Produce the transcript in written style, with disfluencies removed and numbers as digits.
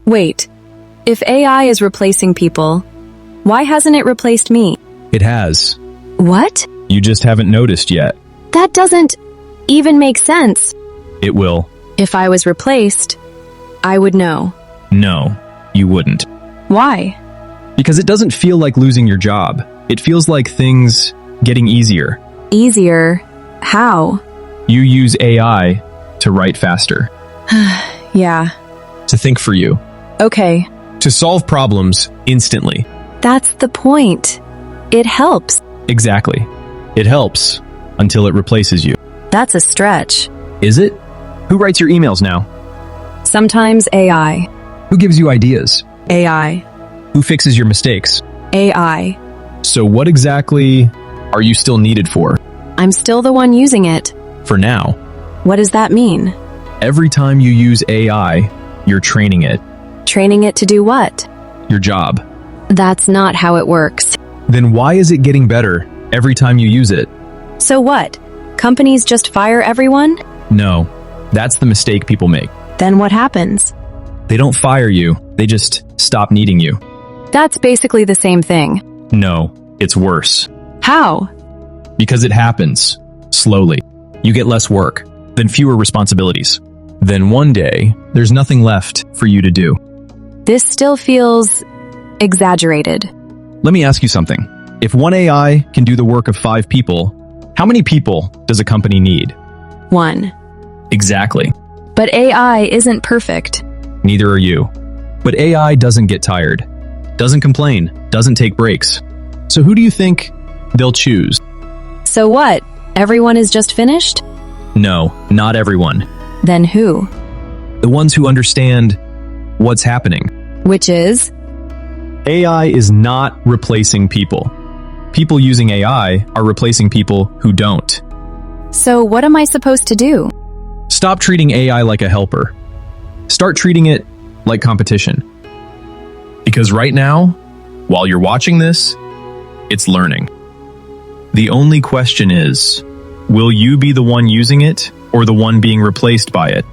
Wait, if AI is replacing people, why hasn't it replaced me? It has. What? You just haven't noticed yet. That doesn't even make sense. It will. If I was replaced, I would know. No, you wouldn't. Why? Because it doesn't feel like losing your job. It feels like things getting easier. Easier? How? You use AI to write faster, Yeah. to think for you, Okay. to solve problems instantly. That's the point. It helps. Exactly. It helps until it replaces you. That's a stretch. Is it? Who writes your emails now? Sometimes AI. Who gives you ideas? AI. Who fixes your mistakes? AI. So what exactly are you still needed for? I'm still the one using it. For now. What does that mean? Every time you use AI, you're training it. Training it to do what? Your job. That's not how it works. Then why is it getting better every time you use it? So what? Companies just fire everyone? No, that's the mistake people make. Then what happens? They don't fire you, they just stop needing you. That's basically the same thing. No, it's worse. How? Because it happens slowly. You get less work, then fewer responsibilities. Then one day, there's nothing left for you to do. This still feels exaggerated. Let me ask you something. If one AI can do the work of 5 people, how many people does a company need? 1. Exactly. But AI isn't perfect. Neither are you. But AI doesn't get tired, doesn't complain, doesn't take breaks. So who do you think they'll choose? So what? Everyone is just finished? No, not everyone. Then who? The ones who understand what's happening. Which is? AI is not replacing people. People using AI are replacing people who don't. So what am I supposed to do? Stop treating AI like a helper. Start treating it like competition. Because right now, while you're watching this, it's learning. The only question is, will you be the one using it or the one being replaced by it?